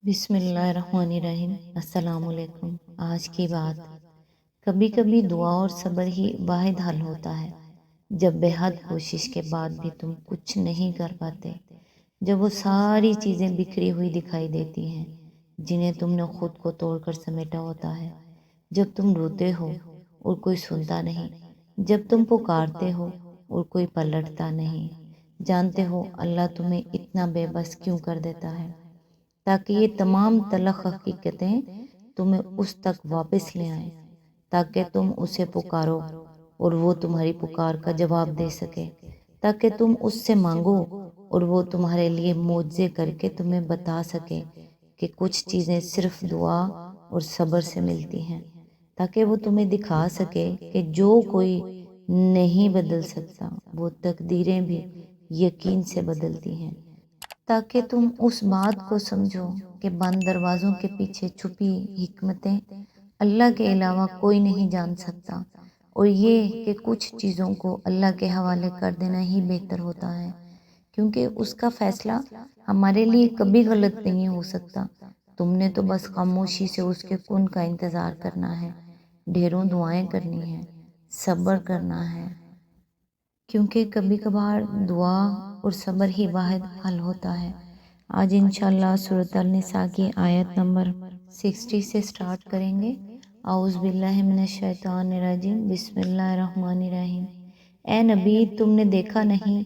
بسم اللہ الرحمن الرحیم۔ السلام علیکم۔ آج کی بات، کبھی کبھی دعا اور صبر ہی واحد حل ہوتا ہے جب بے حد کوشش کے بعد بھی تم کچھ نہیں کر پاتے، جب وہ ساری چیزیں بکھری ہوئی دکھائی دیتی ہیں جنہیں تم نے خود کو توڑ کر سمیٹا ہوتا ہے، جب تم روتے ہو اور کوئی سنتا نہیں، جب تم پکارتے ہو اور کوئی پلٹتا نہیں، جانتے ہو اللہ تمہیں اتنا بے بس کیوں کر دیتا ہے، تاکہ یہ تمام تلخ حقیقتیں تمہیں اس تک واپس لے آئیں، تاکہ تم اسے پکارو اور وہ تمہاری پکار کا جواب دے سکے، تاکہ تم اس سے مانگو اور وہ تمہارے لیے معجزے کر کے تمہیں بتا سکے کہ کچھ چیزیں صرف دعا اور صبر سے ملتی ہیں، تاکہ وہ تمہیں دکھا سکے کہ جو کوئی نہیں بدل سکتا وہ تقدیریں بھی یقین سے بدلتی ہیں، تاکہ تم اس بات کو سمجھو کہ بند دروازوں کے پیچھے چھپی حکمتیں اللہ کے علاوہ کوئی نہیں جان سکتا، اور یہ کہ کچھ چیزوں کو اللہ کے حوالے کر دینا ہی بہتر ہوتا ہے، کیونکہ اس کا فیصلہ ہمارے لیے کبھی غلط نہیں ہو سکتا۔ تم نے تو بس خاموشی سے اس کے کن کا انتظار کرنا ہے، ڈھیروں دعائیں کرنی ہیں، صبر کرنا ہے، کیونکہ کبھی کبھار دعا اور صبر ہی واحد حل ہوتا ہے۔ آج انشاءاللہ سورۃ النساء کی آیت نمبر 60 سے سٹارٹ کریں گے۔ اعوذ باللہ من الشیطان الرجیم، بسم اللہ الرحمن الرحیم۔ اے نبی، تم نے دیکھا نہیں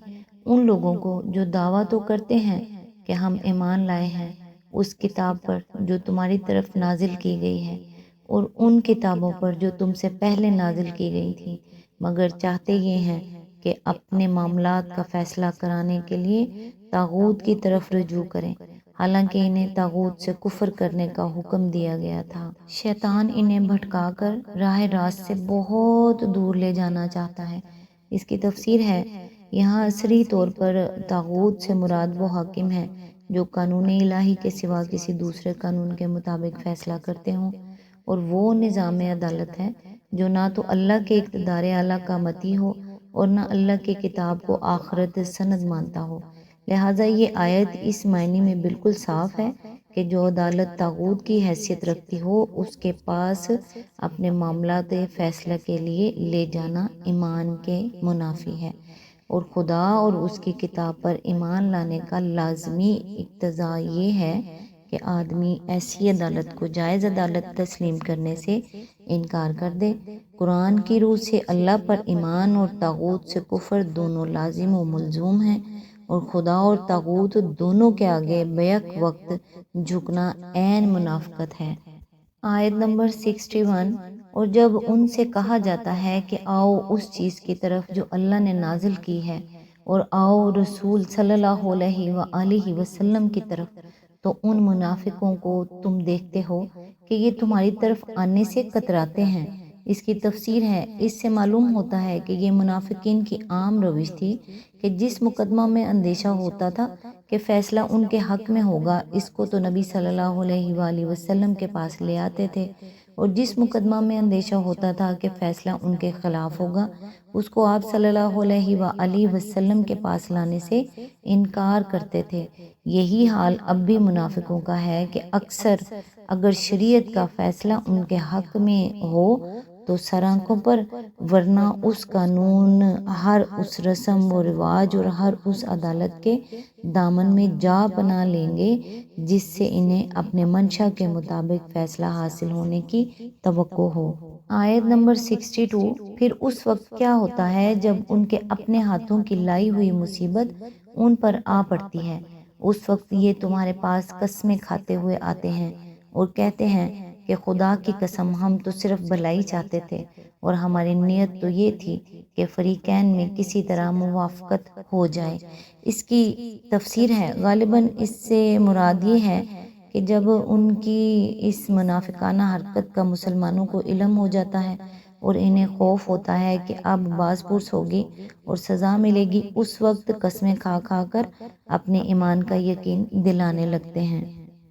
ان لوگوں کو جو دعویٰ تو کرتے ہیں کہ ہم ایمان لائے ہیں اس کتاب پر جو تمہاری طرف نازل کی گئی ہے اور ان کتابوں پر جو تم سے پہلے نازل کی گئی تھی، مگر چاہتے یہ ہیں کہ اپنے معاملات کا فیصلہ کرانے کے لیے طاغوت کی طرف رجوع کریں، حالانکہ انہیں طاغوت سے کفر کرنے کا حکم دیا گیا تھا۔ شیطان انہیں بھٹکا کر راہ راست سے بہت دور لے جانا چاہتا ہے۔ اس کی تفسیر ہے، یہاں عصری طور پر طاغوت سے مراد وہ حاکم ہے جو قانون الہی کے سوا کسی دوسرے قانون کے مطابق فیصلہ کرتے ہوں، اور وہ نظام عدالت ہے جو نہ تو اللہ کے اقتدار اعلیٰ کا مطیع ہو اور نہ اللہ کی کتاب کو آخرت سند مانتا ہو۔ لہٰذا یہ آیت اس معنی میں بالکل صاف ہے کہ جو عدالت طاغوت کی حیثیت رکھتی ہو اس کے پاس اپنے معاملات فیصلہ کے لیے لے جانا ایمان کے منافی ہے، اور خدا اور اس کی کتاب پر ایمان لانے کا لازمی اقتضا یہ ہے کہ آدمی ایسی عدالت کو جائز عدالت تسلیم کرنے سے انکار کر دے۔ قرآن کی روح سے اللہ پر ایمان اور طاغوت سے کفر دونوں لازم و ملزوم ہیں، اور خدا اور طاغوت دونوں کے آگے بیک وقت جھکنا عین منافقت ہے۔ آیت نمبر 61۔ اور جب ان سے کہا جاتا ہے کہ آؤ اس چیز کی طرف جو اللہ نے نازل کی ہے، اور آؤ رسول صلی اللہ علیہ وآلہ وسلم کی طرف، تو ان منافقوں کو تم دیکھتے ہو کہ یہ تمہاری طرف آنے سے کتراتے ہیں۔ اس کی تفسیر ہے، اس سے معلوم ہوتا ہے کہ یہ منافقین کی عام روش تھی کہ جس مقدمہ میں اندیشہ ہوتا تھا کہ فیصلہ ان کے حق میں ہوگا، اس کو تو نبی صلی اللہ علیہ وآلہ وسلم کے پاس لے آتے تھے، اور جس مقدمہ میں اندیشہ ہوتا تھا کہ فیصلہ ان کے خلاف ہوگا، اس کو آپ صلی اللہ علیہ وآلہ وسلم کے پاس لانے سے انکار کرتے تھے۔ یہی حال اب بھی منافقوں کا ہے کہ اکثر اگر شریعت کا فیصلہ ان کے حق میں ہو تو سر آنکھوں پر، ورنہ اس قانون، ہر اس رسم و رواج اور ہر اس عدالت کے دامن میں جا پناہ لیں گے جس سے انہیں اپنے منشا کے مطابق فیصلہ حاصل ہونے کی توقع ہو۔ آیت نمبر 62۔ پھر اس وقت کیا ہوتا ہے جب ان کے اپنے ہاتھوں کی لائی ہوئی مصیبت ان پر آ پڑتی ہے، اس وقت یہ تمہارے پاس قسمیں کھاتے ہوئے آتے ہیں اور کہتے ہیں کہ خدا کی قسم ہم تو صرف بھلائی چاہتے تھے، اور ہماری نیت تو یہ تھی کہ فریقین میں کسی طرح موافقت ہو جائے۔ اس کی تفسیر ہے، غالباً اس سے مراد یہ ہے کہ جب ان کی اس منافقانہ حرکت کا مسلمانوں کو علم ہو جاتا ہے اور انہیں خوف ہوتا ہے کہ اب باز پرس ہوگی اور سزا ملے گی، اس وقت قسمیں کھا کھا کر اپنے ایمان کا یقین دلانے لگتے ہیں۔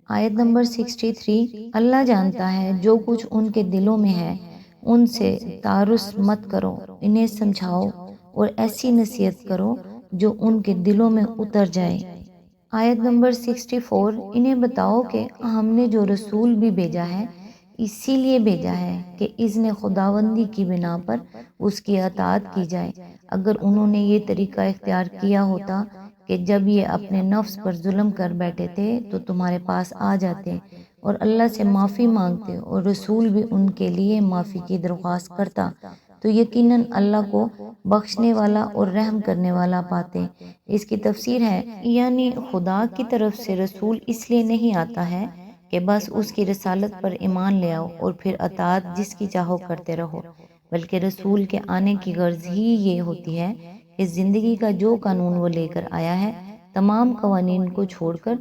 آیت نمبر 63۔ اللہ جانتا ہے جو کچھ ان کے دلوں میں ہے، ان سے تعارض مت کرو، انہیں سمجھاؤ اور ایسی نصیحت کرو جو ان کے دلوں میں اتر جائے۔ آیت نمبر 64، انہیں بتاؤ کہ ہم نے جو رسول بھی بھیجا ہے اسی لیے بھیجا ہے کہ اذن خداوندی کی بنا پر اس کی اطاعت کی جائے۔ اگر انہوں نے یہ طریقہ اختیار کیا ہوتا کہ جب یہ اپنے نفس پر ظلم کر بیٹھے تھے تو تمہارے پاس آ جاتے اور اللہ سے معافی مانگتے اور رسول بھی ان کے لیے معافی کی درخواست کرتا تو یقیناً اللہ کو بخشنے والا اور رحم کرنے والا پاتے۔ اس کی تفسیر ہے، یعنی خدا کی طرف سے رسول اس لیے نہیں آتا ہے کہ بس اس کی رسالت پر ایمان لے آؤ اور پھر اطاعت جس کی چاہو کرتے رہو، بلکہ رسول کے آنے کی غرض ہی یہ ہوتی ہے کہ زندگی کا جو قانون وہ لے کر آیا ہے تمام قوانین کو چھوڑ کر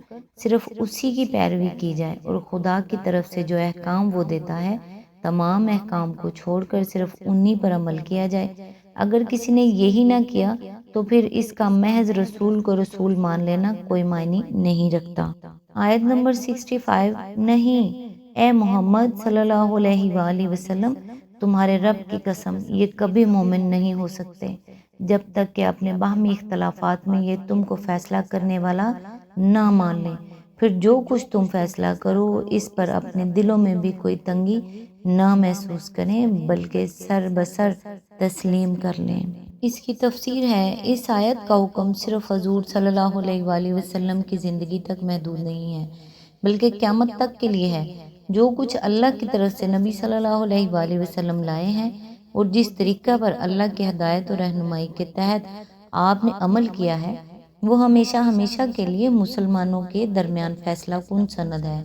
صرف اسی کی پیروی کی جائے، اور خدا کی طرف سے جو احکام وہ دیتا ہے تمام احکام کو چھوڑ کر صرف انہی پر عمل کیا جائے۔ اگر کسی نے یہی نہ کیا تو پھر اس کا محض رسول کو رسول مان لینا کوئی معنی نہیں رکھتا۔ آیت نمبر 65، نہیں اے محمد صلی اللہ علیہ وآلہ وسلم، تمہارے رب کی قسم یہ کبھی مومن نہیں ہو سکتے جب تک کہ اپنے باہمی اختلافات میں یہ تم کو فیصلہ کرنے والا نہ مان لیں، پھر جو کچھ تم فیصلہ کرو اس پر اپنے دلوں میں بھی کوئی تنگی نہ محسوس کریں بلکہ سر بسر تسلیم کر لیں۔ اس کی تفسیر ہے، اس آیت کا حکم صرف حضور صلی اللہ علیہ وآلہ وسلم کی زندگی تک محدود نہیں ہے بلکہ قیامت تک کے لیے ہے۔ جو کچھ اللہ کی طرف سے نبی صلی اللہ علیہ وآلہ وسلم لائے ہیں اور جس طریقہ پر اللہ کی ہدایت اور رہنمائی کے تحت آپ نے عمل کیا ہے وہ ہمیشہ ہمیشہ کے لیے مسلمانوں کے درمیان فیصلہ کن سند ہے،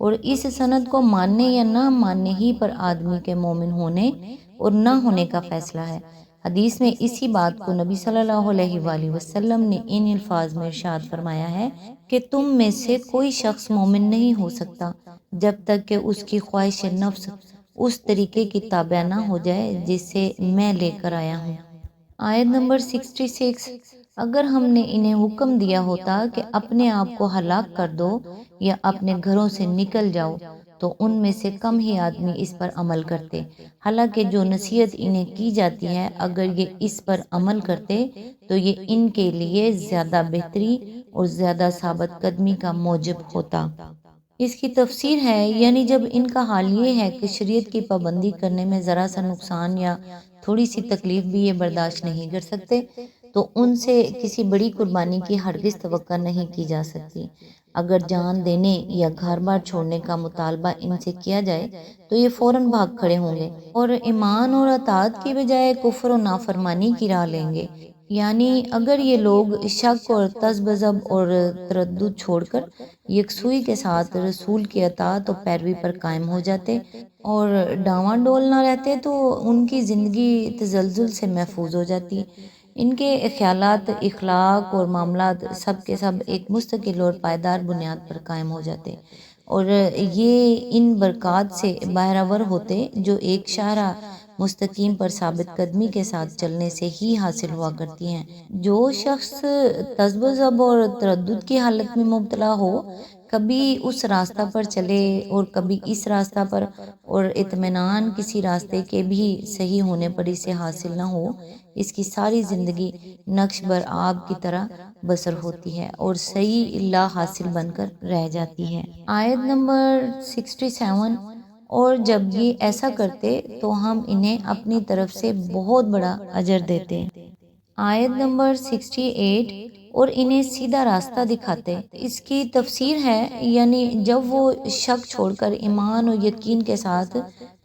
اور اس سند کو ماننے یا نہ ماننے ہی پر آدمی کے مومن ہونے اور نہ ہونے کا فیصلہ ہے۔ حدیث میں اسی بات کو نبی صلی اللہ علیہ وآلہ وسلم نے ان الفاظ میں ارشاد فرمایا ہے کہ تم میں سے کوئی شخص مومن نہیں ہو سکتا جب تک کہ اس کی خواہش نفس اس طریقے کی تابع نہ ہو جائے جسے میں لے کر آیا ہوں۔ آیت نمبر 66، اگر ہم نے انہیں حکم دیا ہوتا کہ اپنے آپ کو ہلاک کر دو یا اپنے گھروں سے نکل جاؤ تو ان میں سے کم ہی آدمی اس پر عمل کرتے، حالانکہ جو نصیحت انہیں کی جاتی ہے اگر یہ اس پر عمل کرتے تو یہ ان کے لیے زیادہ بہتری اور زیادہ ثابت قدمی کا موجب ہوتا۔ اس کی تفسیر ہے، یعنی جب ان کا حال یہ ہے کہ شریعت کی پابندی کرنے میں ذرا سا نقصان یا تھوڑی سی تکلیف بھی یہ برداشت نہیں کر سکتے تو ان سے کسی بڑی قربانی کی ہرگز توقع نہیں کی جا سکتی۔ اگر جان دینے یا گھر بار چھوڑنے کا مطالبہ ان سے کیا جائے تو یہ فوراً بھاگ کھڑے ہوں گے اور ایمان اور اطاعت کی بجائے کفر و نافرمانی کی راہ لیں گے۔ یعنی اگر یہ لوگ شک اور تذبذب اور تردد چھوڑ کر یکسوئی کے ساتھ رسول کی اطاعت و پیروی پر قائم ہو جاتے اور ڈاواں ڈول نہ رہتے تو ان کی زندگی تزلزل سے محفوظ ہو جاتی۔ ان کے خیالات، اخلاق اور معاملات سب کے سب ایک مستقل اور پائیدار بنیاد پر قائم ہو جاتے اور یہ ان برکات سے بہرہور ہوتے جو ایک شاہراہ مستقیم پر ثابت قدمی کے ساتھ چلنے سے ہی حاصل ہوا کرتی ہیں۔ جو شخص تذبذب اور تردد کی حالت میں مبتلا ہو، کبھی اس راستہ پر چلے اور کبھی اس راستہ پر، اور اطمینان کسی راستے کے بھی صحیح ہونے پر اسے حاصل نہ ہو، اس کی ساری زندگی نقش بر آب کی طرح بسر ہوتی ہے اور صحیح لا حاصل بن کر رہ جاتی ہے۔ آیت نمبر 67، اور جب یہ ایسا کرتے تو ہم انہیں اپنی طرف سے بہت بڑا اجر دیتے۔ آیت نمبر 68، اور انہیں سیدھا راستہ دکھاتے۔ اس کی تفسیر ہے، یعنی جب وہ شک چھوڑ کر ایمان و یقین کے ساتھ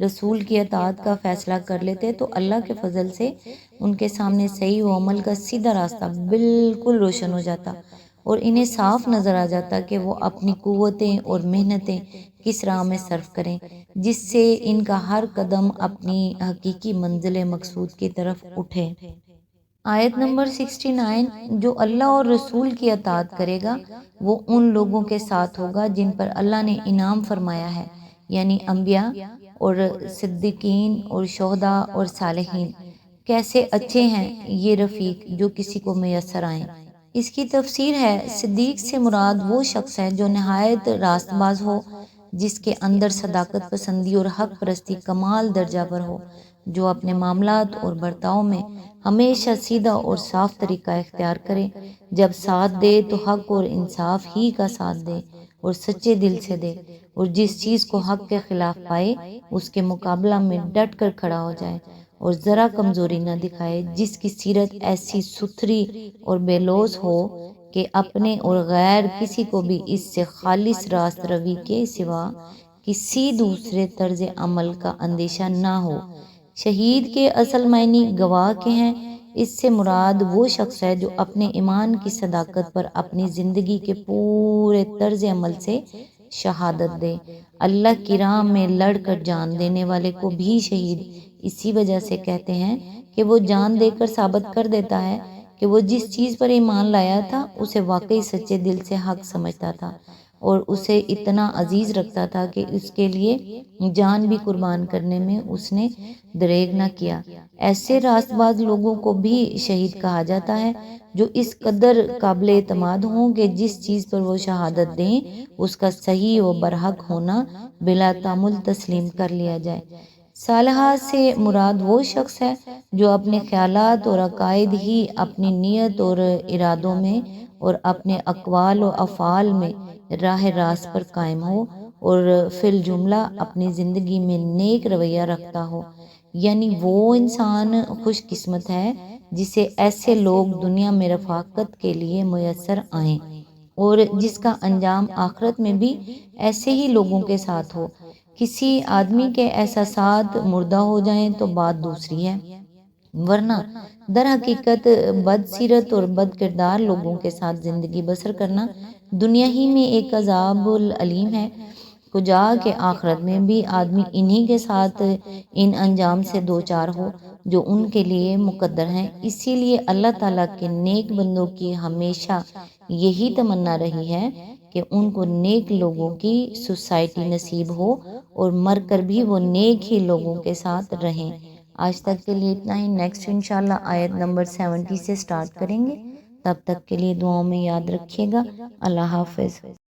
رسول کی اطاعت کا فیصلہ کر لیتے تو اللہ کے فضل سے ان کے سامنے صحیح و عمل کا سیدھا راستہ بالکل روشن ہو جاتا اور انہیں صاف نظر آ جاتا کہ وہ اپنی قوتیں اور محنتیں کس راہ میں صرف کریں جس سے ان کا ہر قدم اپنی حقیقی منزل مقصود کی طرف اٹھے۔ آیت نمبر 69، جو اللہ اور رسول کی اطاعت کرے گا وہ ان لوگوں کے ساتھ ہوگا جن پر اللہ نے انعام فرمایا ہے، یعنی انبیاء اور صدیقین اور شہداء اور صالحین۔ کیسے اچھے ہیں یہ رفیق جو کسی کو میسر آئیں۔ اس کی تفسیر ہے، صدیق سے مراد وہ شخص ہے جو نہایت راست باز ہو، جس کے اندر صداقت پسندی اور حق پرستی کمال درجہ پر ہو، جو اپنے معاملات اور برتاؤ میں ہمیشہ سیدھا اور صاف طریقہ اختیار کرے، جب ساتھ دے تو حق اور انصاف ہی کا ساتھ دے اور سچے دل سے دے، اور جس چیز کو حق کے خلاف پائے اس کے مقابلہ میں ڈٹ کر کھڑا ہو جائے اور ذرا کمزوری نہ دکھائے، جس کی سیرت ایسی ستھری اور بے لوث ہو کہ اپنے اور غیر کسی کو بھی اس سے خالص راست روی کے سوا کسی دوسرے طرز عمل کا اندیشہ نہ ہو۔ شہید کے اصل معنی گواہ کے ہیں۔ اس سے مراد وہ شخص ہے جو اپنے ایمان کی صداقت پر اپنی زندگی کے پورے طرز عمل سے شہادت دے۔ اللہ کی راہ میں لڑ کر جان دینے والے کو بھی شہید اسی وجہ سے کہتے ہیں کہ وہ جان دے کر ثابت کر دیتا ہے کہ وہ جس چیز پر ایمان لایا تھا اسے واقعی سچے دل سے حق سمجھتا تھا اور اسے اتنا عزیز رکھتا تھا کہ اس کے لیے جان بھی قربان کرنے میں اس نے دریغ نہ کیا۔ ایسے راست باز لوگوں کو بھی شہید کہا جاتا ہے جو اس قدر قابل اعتماد ہوں کہ جس چیز پر وہ شہادت دیں اس کا صحیح و برحق ہونا بلا تعمل تسلیم کر لیا جائے۔ صالحہ سے مراد وہ شخص ہے جو اپنے خیالات اور عقائد ہی اپنی نیت اور ارادوں میں اور اپنے اقوال و افعال میں راہ راست پر قائم ہو اور فی الجملہ اپنی زندگی میں نیک رویہ رکھتا ہو، یعنی وہ انسان خوش قسمت ہے جسے ایسے لوگ دنیا میں رفاقت کے لیے میسر آئیں اور جس کا انجام آخرت میں بھی ایسے ہی لوگوں کے ساتھ ہو۔ کسی آدمی کے احساسات مردہ ہو جائیں تو بات دوسری ہے، ورنہ در حقیقت بد سیرت اور بد کردار لوگوں کے ساتھ زندگی بسر کرنا دنیا ہی میں ایک عذاب العلیم ہے، کجا کہ آخرت میں بھی آدمی انہی کے ساتھ ان انجام سے دوچار ہو جو ان کے لیے مقدر ہیں۔ اسی لیے اللہ تعالیٰ کے نیک بندوں کی ہمیشہ یہی تمنا رہی ہے کہ ان کو نیک لوگوں کی سوسائٹی نصیب ہو اور مر کر بھی وہ نیک ہی لوگوں کے ساتھ رہیں۔ آج تک کے لیے اتنا ہی، نیکسٹ انشاءاللہ آیت نمبر 70 سے سٹارٹ کریں گے۔ تب تک کے لیے دعاؤں میں یاد رکھیے گا۔ اللہ حافظ۔